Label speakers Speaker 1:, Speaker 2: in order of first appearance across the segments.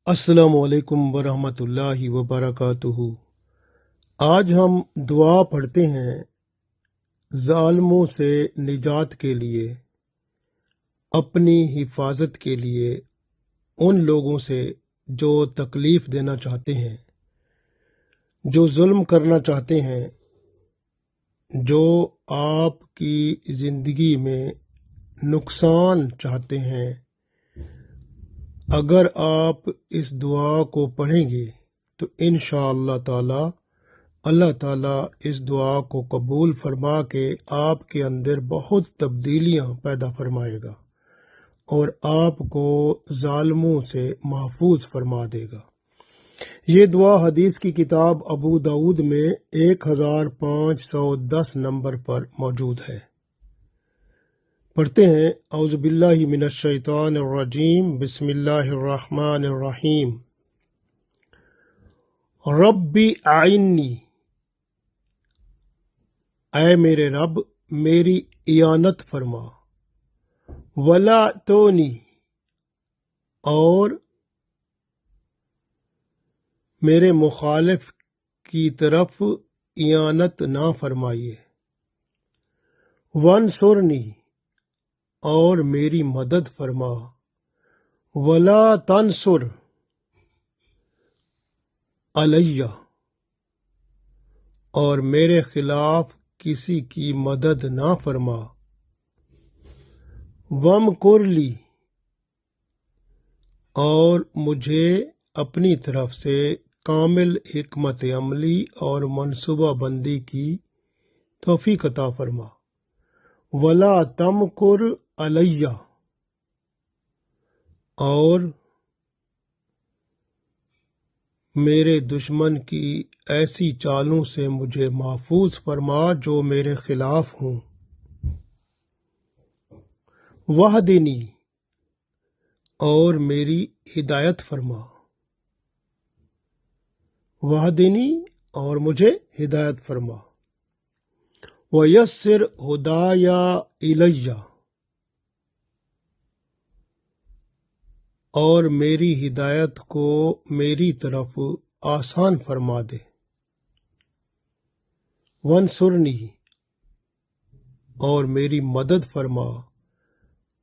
Speaker 1: السلام علیکم ورحمۃ اللہ وبرکاتہ۔ آج ہم دعا پڑھتے ہیں ظالموں سے نجات کے لیے، اپنی حفاظت کے لیے، ان لوگوں سے جو تکلیف دینا چاہتے ہیں، جو ظلم کرنا چاہتے ہیں، جو آپ کی زندگی میں نقصان چاہتے ہیں۔ اگر آپ اس دعا کو پڑھیں گے تو انشاءاللہ تعالی اللہ تعالیٰ اس دعا کو قبول فرما کے آپ کے اندر بہت تبدیلیاں پیدا فرمائے گا اور آپ کو ظالموں سے محفوظ فرما دے گا۔ یہ دعا حدیث کی کتاب ابو داؤد میں 1510 نمبر پر موجود ہے۔ پڑھتے ہیں، اعوذ باللہ من الشیطان الرجیم، بسم اللہ الرحمن الرحیم۔ ربی اعنی، اے میرے رب میری اعانت فرما، ولا تونی، اور میرے مخالف کی طرف اعانت نہ فرمائیے، وانصرنی، اور میری مدد فرما، ولا تنصر علیہ، اور میرے خلاف کسی کی مدد نہ فرما، وامکر لی، اور مجھے اپنی طرف سے کامل حکمت عملی اور منصوبہ بندی کی توفیق عطا فرما، ولا تمکر علیہ، اور میرے دشمن کی ایسی چالوں سے مجھے محفوظ فرما جو میرے خلاف ہوں، وحدنی، اور میری ہدایت فرما، وحدنی، اور مجھے ہدایت فرما، ویسر ہدایا الیہ، اور میری ہدایت کو میری طرف آسان فرما دے، وانصرنی، اور میری مدد فرما،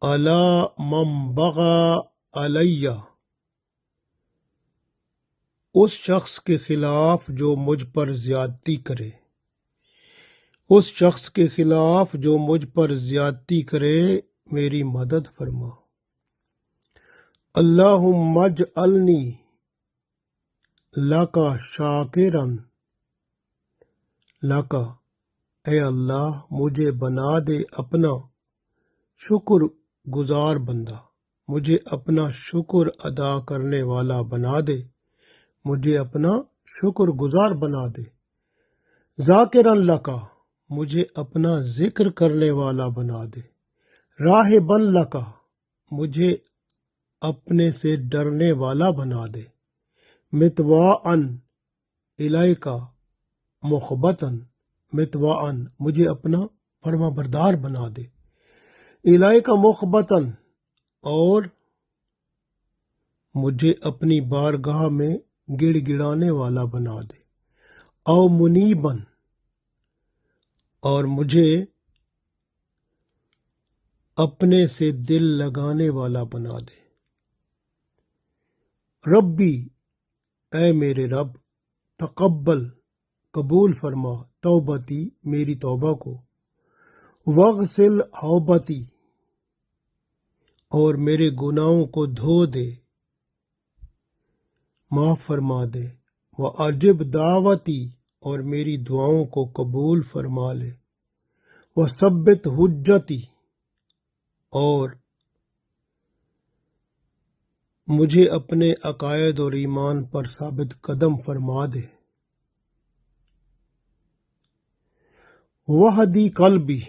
Speaker 1: الا من بغى علیہ، اس شخص کے خلاف جو مجھ پر زیادتی کرے، اس شخص کے خلاف جو مجھ پر زیادتی کرے میری مدد فرما، اللہم اجعلنی لک شاکرا لک، اے اللہ مجھے بنا دے اپنا شکر گزار بندہ، مجھے اپنا شکر ادا کرنے والا بنا دے، مجھے اپنا شکر گزار بنا دے، ذاکرا لک، مجھے اپنا ذکر کرنے والا بنا دے، راہبا لک، مجھے اپنے سے ڈرنے والا بنا دے، مطواعا الیک مخبتا، مطواعا، مجھے اپنا فرما بردار بنا دے، الیک مخبتا، اور مجھے اپنی بارگاہ میں گڑ گڑانے والا بنا دے، او منیبا، اور مجھے اپنے سے دل لگانے والا بنا دے، ربی، اے میرے رب، تقبل، قبول فرما، توبتی، میری توبہ کو، واغسل حوبتی، اور میرے گناہوں کو دھو دے، معاف فرما دے، وَأَجِبْ دعوتی، اور میری دعاؤں کو قبول فرما لے، وَثَبِّتْ حجتی، اور مجھے اپنے عقائد اور ایمان پر ثابت قدم فرما دے، وحدی قلبی،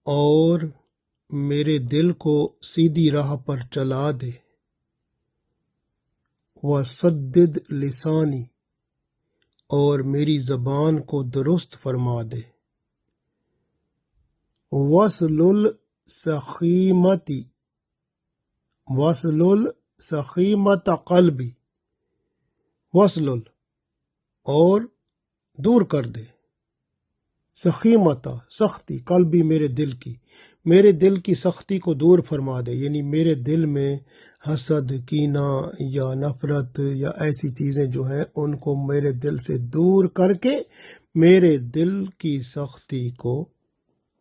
Speaker 1: اور میرے دل کو سیدھی راہ پر چلا دے، وسدد لسانی، اور میری زبان کو درست فرما دے، وسلل سخیمتی، وسلل सखीमत कल्बी वसलुल, और दूर कर दे सखीमता सख्ती, कल्बी मेरे दिल की सख्ती को दूर फरमा दे। यानी मेरे दिल में हसद, कीना या नफरत या ऐसी चीज़ें जो हैं उनको मेरे दिल से दूर करके मेरे दिल की सख्ती को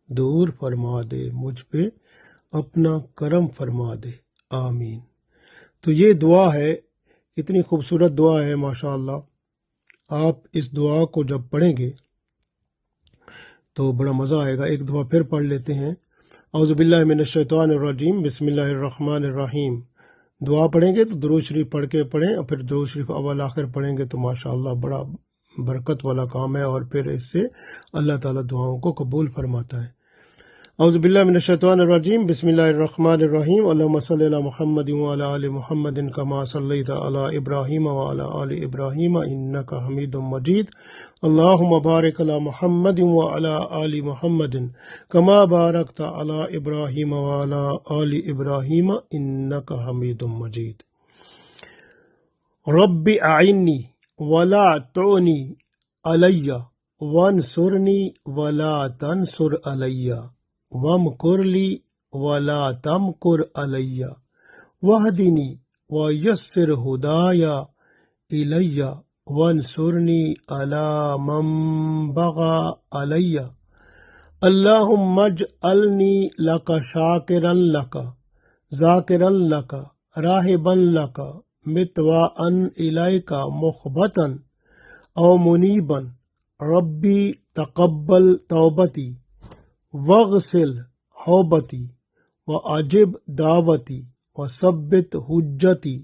Speaker 1: दूर फरमा दे, मुझ पे अपना करम फरमा दे, आमीन। तो ये दुआ है, इतनी खूबसूरत दुआ है माशाअल्लाह। आप इस दुआ को जब पढ़ेंगे तो बड़ा मज़ा आएगा। एक दफ़ा फिर पढ़ लेते हैं। औज़ु बिल्लाहि मिनश शैतानिर रजीम, बिस्मिल्लाहिर रहमानिर रहीम। दुआ पढ़ेंगे तो दुरूद शरीफ पढ़ के पढ़ें, और फिर दुरूद शरीफ अव्वल आखिर पढ़ेंगे तो माशाअल्लाह बड़ा बरकत वाला काम है, और फिर इससे अल्लाह ताला दुआओं को कबूल फरमाता है। औज़ु बिल्लाहि मिनश शैतानिर रजीम, बिस्मिल्लाहिर रहमानिर रहीम। अल्लाहुम्मा सल्लि अला मुहम्मदिन व अला आलि मुहम्मदिन कमा सल्लैता अला इब्राहीम व अला आलि इब्राहीम इन्नका हमीदुम मजीद। अल्लाहुम्मा बारिक अला मुहम्मदिन व अला आलि मुहम्मदिन कमा बारकता अला इब्राहीम व अला आलि इब्राहीम इन्नका हमीदुम मजीद। रब्बि अइन्नी वला तुअनी अलैया वंसुरनी वला तंसुर अलैया वमकुरली वला तमकुर अलैया वहदिनी वयस्सिर हुदाया इलैया वंसुरनी अला मन बगा अलैया। अल्लाहुम्मा अजअलनी लका शाकिरन लका ज़ाकिरन लका राहिबन लका मितवाअन इलैका मुखबतन औ मुनीबन। रब्बी तक़ब्बल तौबती वग़सिल हौबती व अजिब दावती व सब्बित हुज्जती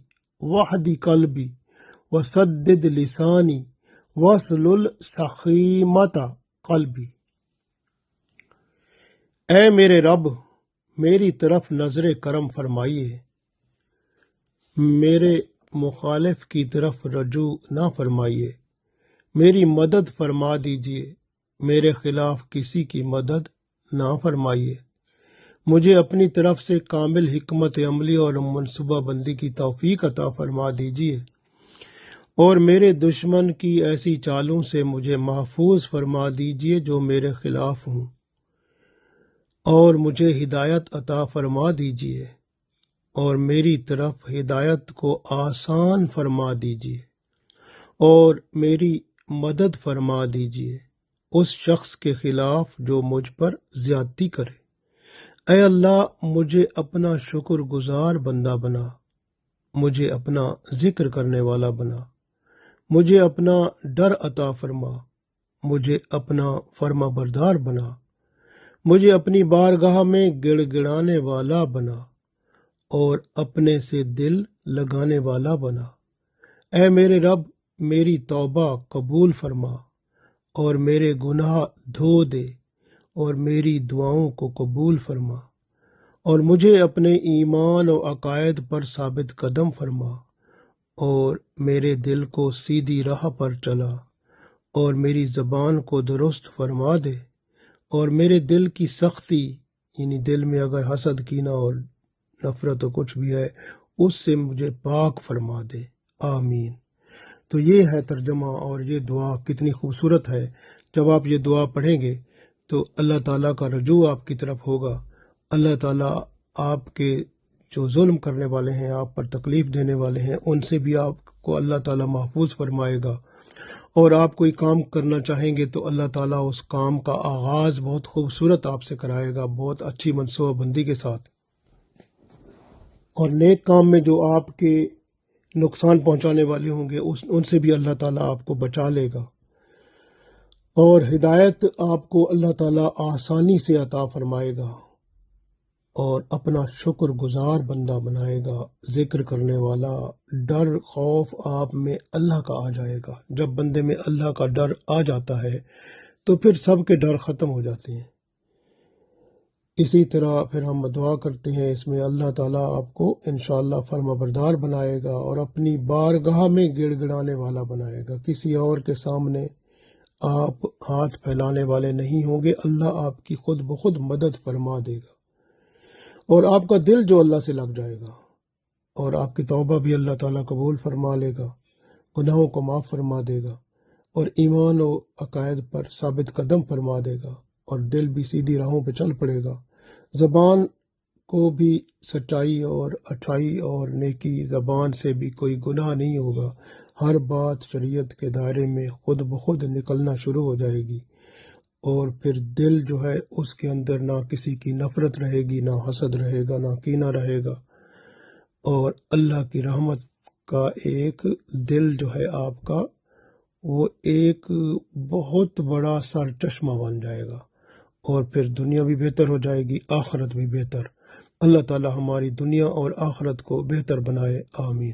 Speaker 1: वहदी कल्बी व सद्दिद लिसानी वस्लुल सखीमता कल्बी। ऐ मेरे रब, मेरी तरफ नजर करम फरमाइए, मेरे मुखालिफ की तरफ रजू ना फरमाइए। मेरी मदद फरमा दीजिए, मेरे खिलाफ किसी की मदद ना फरमाइए। मुझे अपनी तरफ से कामिल हिकमत अमली और मनसूबाबंदी की तौफीक अता फरमा दीजिए, और मेरे दुश्मन की ऐसी चालों से मुझे महफूज फरमा दीजिए जो मेरे खिलाफ हूँ, और मुझे हिदायत अता फरमा दीजिए, और मेरी तरफ हिदायत को आसान फरमा दीजिए, और मेरी मदद फरमा दीजिए उस शख्स के खिलाफ जो मुझ पर ज्यादती करे। ऐ अल्लाह, मुझे अपना शुक्रगुजार बंदा बना, मुझे अपना जिक्र करने वाला बना, मुझे अपना डर अता फरमा, मुझे अपना फर्मा बरदार बना, मुझे अपनी बारगाह में गिड़गिड़ाने वाला बना, और अपने से दिल लगाने वाला बना। ऐ मेरे रब, मेरी तौबा कबूल फरमा, और मेरे गुनाह धो दे, और मेरी दुआओं को कबूल फरमा, और मुझे अपने ईमान और अकायद पर साबित कदम फरमा, और मेरे दिल को सीधी राह पर चला, और मेरी ज़बान को दुरुस्त फरमा दे, और मेरे दिल की सख्ती, यानी दिल में अगर हसद कीना और नफरत कुछ भी है उससे मुझे पाक फरमा दे, आमीन। तो ये है तर्जमा, और ये दुआ कितनी खूबसूरत है। जब आप ये दुआ पढ़ेंगे तो अल्लाह ताला का रजू आपकी तरफ होगा। अल्लाह ताला आपके जो जुल्म करने वाले हैं, आप पर तकलीफ देने वाले हैं, उनसे भी आपको अल्लाह ताला महफूज फरमाएगा। और आप कोई काम करना चाहेंगे तो अल्लाह ताला उस काम का आगाज़ बहुत खूबसूरत आपसे कराएगा, बहुत अच्छी मनसूबाबंदी के साथ। और नेक काम में जो आपके नुकसान पहुंचाने वाले होंगे उनसे भी अल्लाह ताला आपको बचा लेगा, और हिदायत आपको अल्लाह ताला आसानी से अता फरमाएगा, और अपना शुक्रगुजार बंदा बनाएगा, जिक्र करने वाला। डर खौफ आप में अल्लाह का आ जाएगा। जब बंदे में अल्लाह का डर आ जाता है तो फिर सब के डर ख़त्म हो जाते हैं। इसी तरह फिर हम दुआ करते हैं, इसमें अल्लाह ताला आपको इंशाअल्लाह फर्माबरदार बनाएगा और अपनी बारगाह में गिड़गिड़ाने वाला बनाएगा। किसी और के सामने आप हाथ फैलाने वाले नहीं होंगे, अल्लाह आपकी खुद ब खुद मदद फरमा देगा, और आपका दिल जो अल्लाह से लग जाएगा, اور آپ کی توبہ بھی اللہ تعالیٰ قبول فرما لے گا، گناہوں کو معاف فرما دے گا، اور ایمان و عقائد پر ثابت قدم فرما دے گا، اور دل بھی سیدھی راہوں پہ چل پڑے گا۔ زبان کو بھی سچائی اور اچھائی اور نیکی، زبان سے بھی کوئی گناہ نہیں ہوگا، ہر بات شریعت کے دائرے میں خود بخود نکلنا شروع ہو جائے گی، اور پھر دل جو ہے اس کے اندر نہ کسی کی نفرت رہے گی، نہ حسد رہے گا، نہ کینہ رہے گا، اور اللہ کی رحمت کا ایک دل جو ہے آپ کا وہ ایک بہت بڑا سر چشمہ بن جائے گا، اور پھر دنیا بھی بہتر ہو جائے گی، آخرت بھی بہتر۔ اللہ تعالی ہماری دنیا اور آخرت کو بہتر بنائے، آمین۔